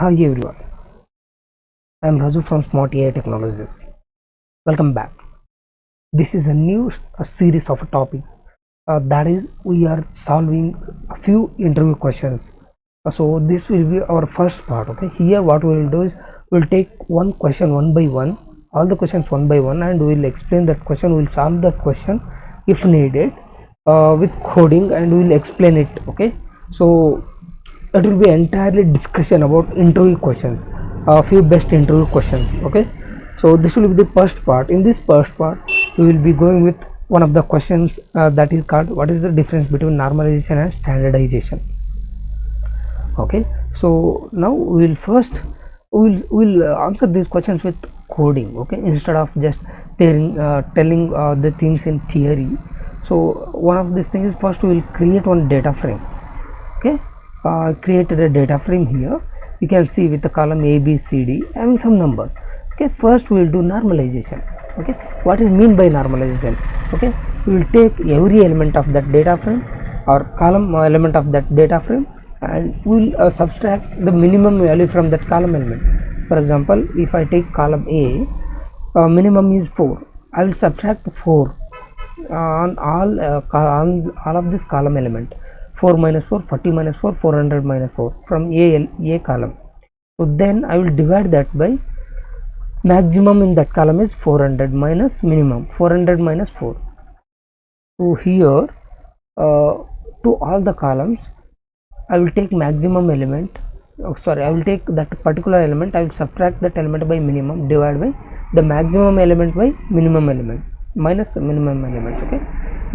Hi everyone, I am Raju from Smart AI Technologies. Welcome back. This is a new series of a topic that is we are solving a few interview questions. So this will be our first part. Okay, here what we will do is we will take one question one by one, all the questions one by one, and we will explain that question. We will solve that question if needed with coding, and we will explain it. Okay, so it will be entirely discussion about interview questions, a few best interview questions. Okay, so this will be the first part. In this first part we will be going with one of the questions that is called what is the difference between normalization and standardization. Okay, so now we will first we'll answer these questions with coding. Okay, instead of just telling the things in theory. So one of these things is first we will create one data frame. Okay, created a data frame here. You can see with the column A, B, C, D having some numbers. Okay, first we will do normalization. Okay, what is mean by normalization? Okay, we will take every element of that data frame or column element of that data frame, and we will subtract the minimum value from that column element. For example, if I take column A, minimum is 4. I will subtract 4 on all of this column element. 4 minus 4, 40 minus 4, 400 minus 4 from A column. So then I will divide that by maximum in that column is 400 minus minimum 400 minus 4. So here to all the columns I will take maximum element. I will take that particular element. I will subtract that element by minimum, divide by the maximum element by minimum element minus the minimum element. Okay,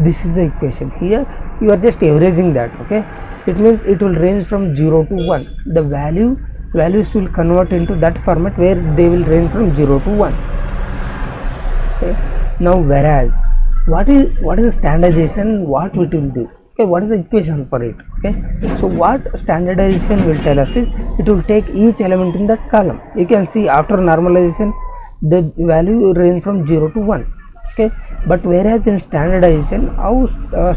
this is the equation. Here you are just averaging that. Okay, it means it will range from 0 to 1. The values will convert into that format where they will range from 0 to 1. Okay, now whereas what is standardization, what it will do? Okay, what is the equation for it? Okay, so what standardization will tell us is it will take each element in that column. You can see after normalization the value will range from 0 to 1. Okay, but whereas in standardization, how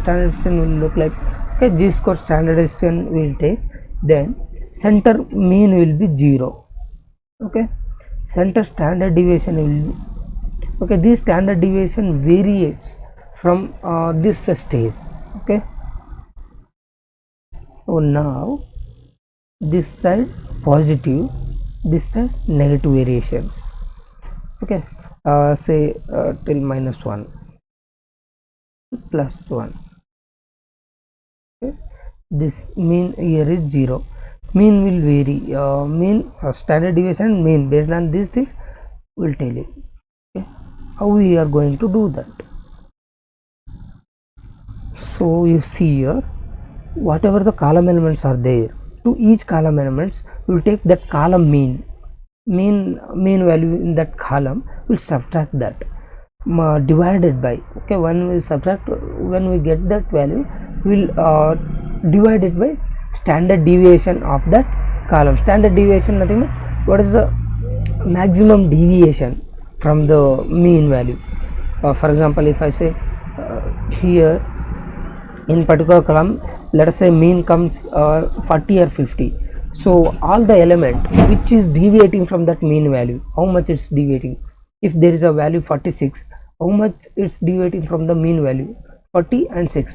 standardization will look like? Okay, G-score standardization will take, then center mean will be 0. Okay, center standard deviation will be, okay, this standard deviation varies from this stage. Okay, so now this side positive, this side negative variation. Okay, say till minus 1 plus 1. Okay, this mean here is 0. Mean will vary. Mean standard deviation mean based on these things will tell you. Okay, how we are going to do that? So you see here, whatever the column elements are there, to each column elements we will take that column mean value in that column, will subtract that divided by, okay, when we subtract, when we get that value we will divide it by standard deviation of that column. Standard deviation, nothing but what is the maximum deviation from the mean value. For example, if I say here in particular column, let us say mean comes 40 or 50. So all the element which is deviating from that mean value, how much it's deviating? If there is a value 46, how much it's deviating from the mean value? 40 and 6.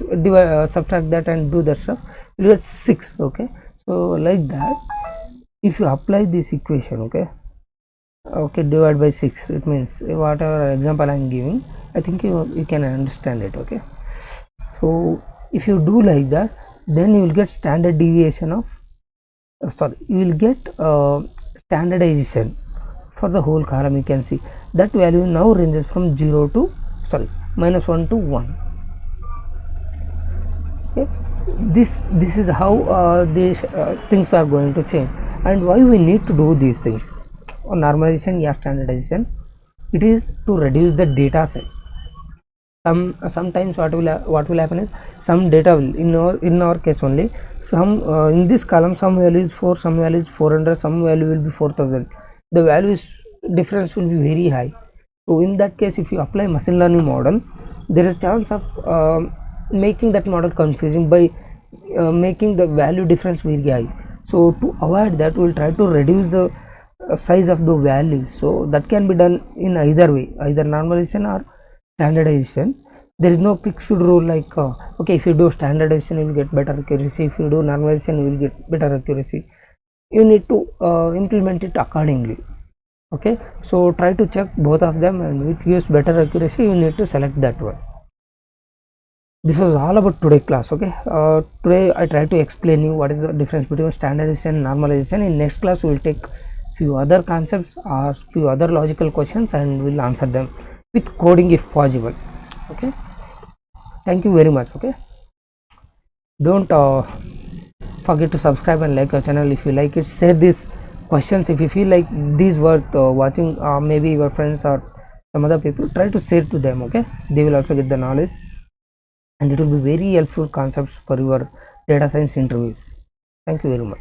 Subtract that and do that stuff. You get 6. Okay, so like that, if you apply this equation, okay, divide by 6, it means whatever example I am giving, I think you can understand it. Okay, so if you do like that, then you will get standard deviation of you will get standardization for the whole column. You can see that value now ranges from 0 to minus 1 to 1. Okay, this is how these things are going to change, and why we need to do these things. Normalization, yeah, standardization, it is to reduce the data set. Sometimes what will happen is some data will, in our case only, some in this column some value is 4, some value is 400, some value will be 4000. The values difference will be very high. So in that case, if you apply machine learning model, there is chance of making that model confusing by making the value difference very high. So So to avoid that, we'll try to reduce the size of the value. So that can be done in either way, either normalization or standardization. There is no fixed rule like okay, if you do standardization you will get better accuracy, if you do normalization you will get better accuracy. You need to implement it accordingly. Okay, so try to check both of them, and which gives better accuracy you need to select that one. This was all about today class. Okay, today I try to explain you what is the difference between standardization and normalization. In next class we will take few other concepts or few other logical questions and we'll answer them with coding if possible. Okay, thank you very much. Okay, don't forget to subscribe and like our channel if you like it. Share these questions if you feel like these worth watching, maybe your friends or some other people, try to share to them. Okay, they will also get the knowledge and it will be very helpful concepts for your data science interviews. Thank you very much.